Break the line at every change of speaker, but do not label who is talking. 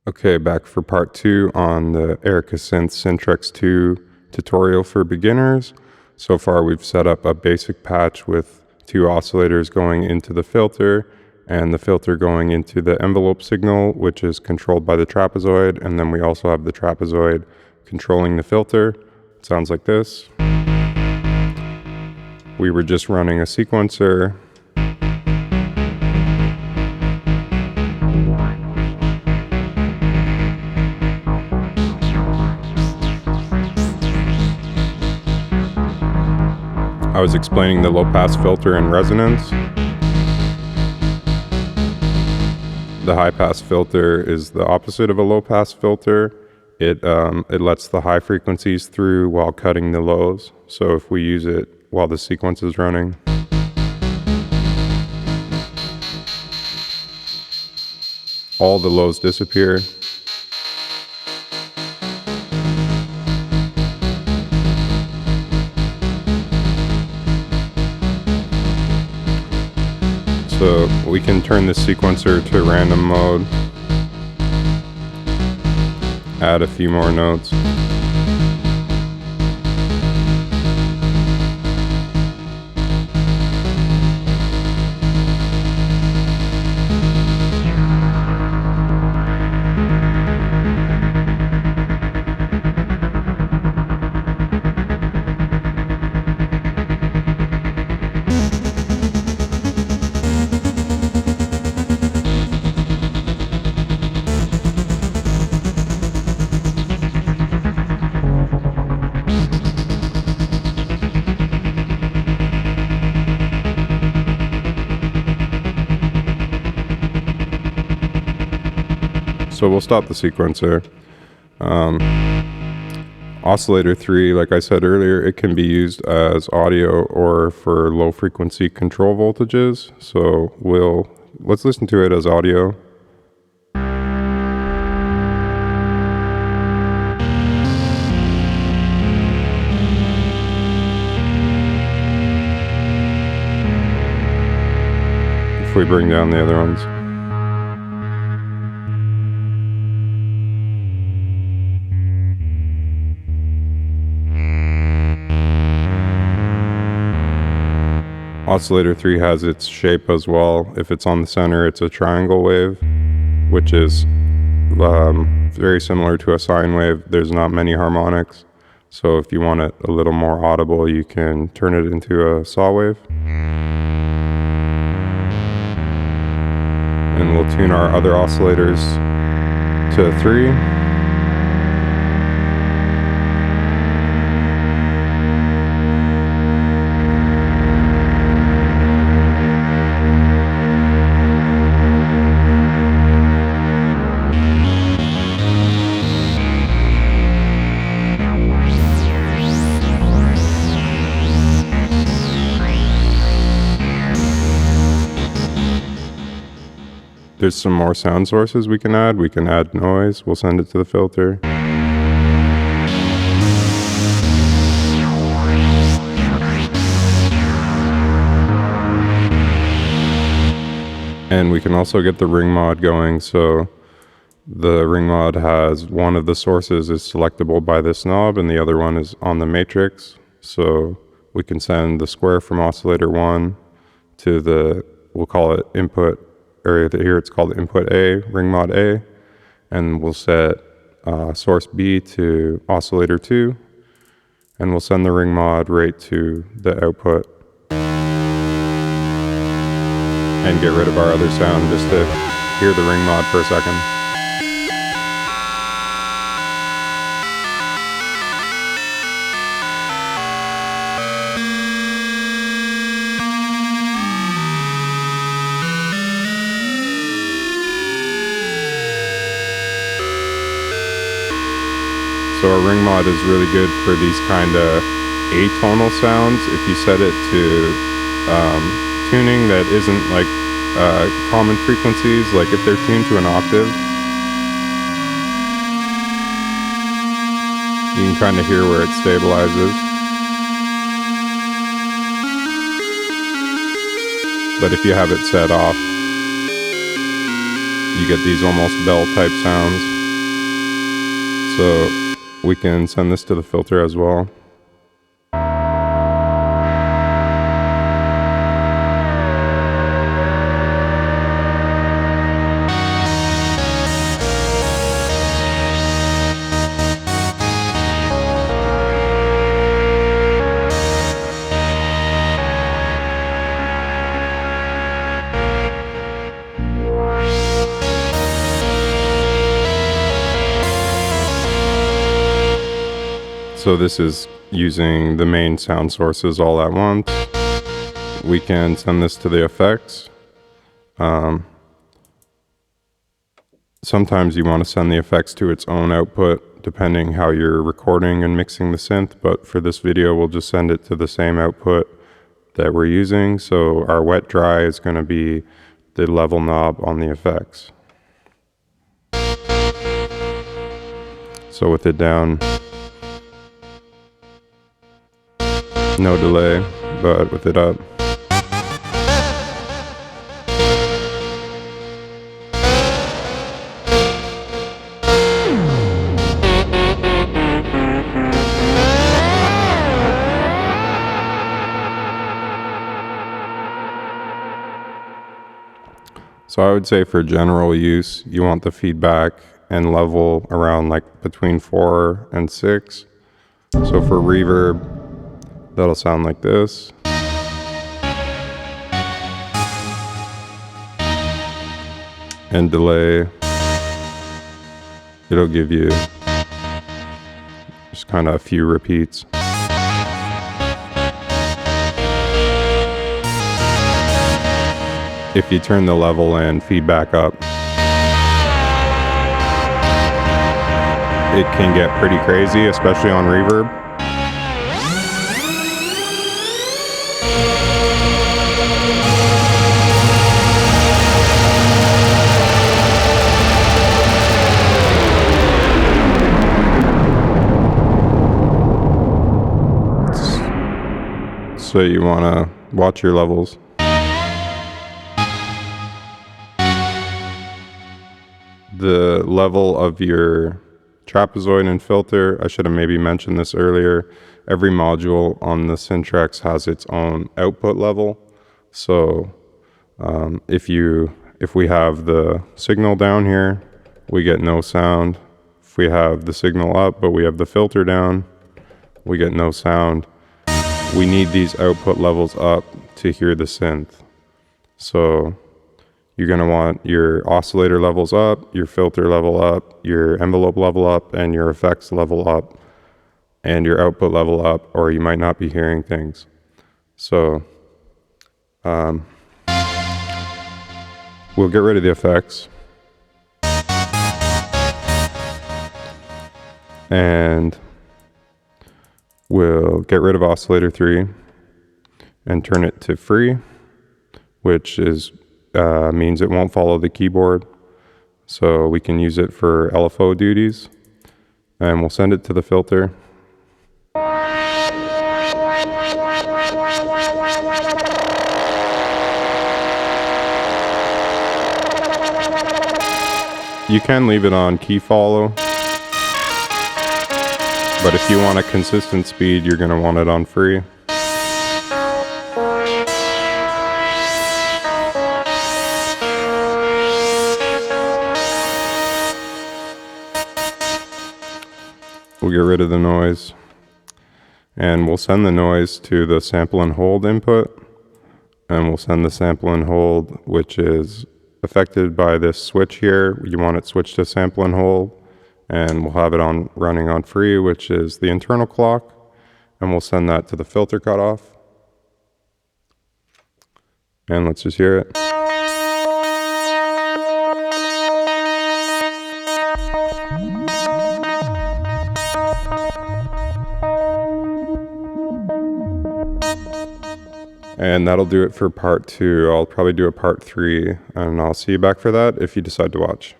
Okay, back for part 2 on the Erica Synths Syntrx II tutorial for beginners. So far we've set up a basic patch with 2 oscillators going into the filter and the filter going into the envelope signal, which is controlled by the trapezoid, and then we also have the trapezoid controlling the filter. It sounds like this. We were just running a sequencer. I was explaining the low-pass filter and resonance. The high-pass filter is the opposite of a low-pass filter. It lets the high frequencies through while cutting the lows. So if we use it while the sequence is running, all the lows disappear. So we can turn the sequencer to random mode, add a few more notes. So we'll stop the sequencer. Oscillator 3, like I said earlier, it can be used as audio or for low frequency control voltages. So let's listen to it as audio. If we bring down the other ones. Oscillator 3 has its shape as well. If it's on the center, it's a triangle wave, which is very similar to a sine wave. There's not many harmonics. So if you want it a little more audible, you can turn it into a saw wave. And we'll tune our other oscillators to 3. There's some more sound sources we can add. We can add noise. We'll send it to the filter. And we can also get the ring mod going. So the ring mod has one of the sources is selectable by this knob and the other one is on the matrix. So we can send the square from oscillator 1 to we'll call it input. Here it's called input A, ring mod A, and we'll set source B to oscillator 2, and we'll send the ring mod right to the output and get rid of our other sound just to hear the ring mod for a second. So our ring mod is really good for these kind of atonal sounds. If you set it to tuning that isn't like common frequencies, like if they're tuned to an octave, you can kind of hear where it stabilizes. But if you have it set off, you get these almost bell type sounds. So we can send this to the filter as well. So this is using the main sound sources all at once. We can send this to the effects. Sometimes you want to send the effects to its own output, depending how you're recording and mixing the synth, but for this video we'll just send it to the same output that we're using. So our wet dry is going to be the level knob on the effects. So with it down, no delay, but with it up, so I would say for general use, you want the feedback and level around like between 4 and 6. So for reverb, that'll sound like this. And delay, it'll give you just kind of a few repeats. If you turn the level and feedback up, it can get pretty crazy, especially on reverb. So you want to watch your levels. The level of your trapezoid and filter, I should have maybe mentioned this earlier. Every module on the Syntrx has its own output level. So if we have the signal down here, we get no sound. If we have the signal up but we have the filter down, we get no sound. We need these output levels up to hear the synth. So you're going to want your oscillator levels up, your filter level up, your envelope level up, and your effects level up, and your output level up, or you might not be hearing things. So we'll get rid of the effects. And we'll get rid of oscillator 3 and turn it to free, which is means it won't follow the keyboard. So we can use it for LFO duties. And we'll send it to the filter. You can leave it on key follow, but if you want a consistent speed, you're going to want it on free. We'll get rid of the noise, and we'll send the noise to the sample and hold input, and we'll send the sample and hold, which is affected by this switch here. You want it switched to sample and hold, and we'll have it on running on free, which is the internal clock, and we'll send that to the filter cutoff. And let's just hear it. And that'll do it for part 2. I'll probably do a part 3, and I'll see you back for that if you decide to watch.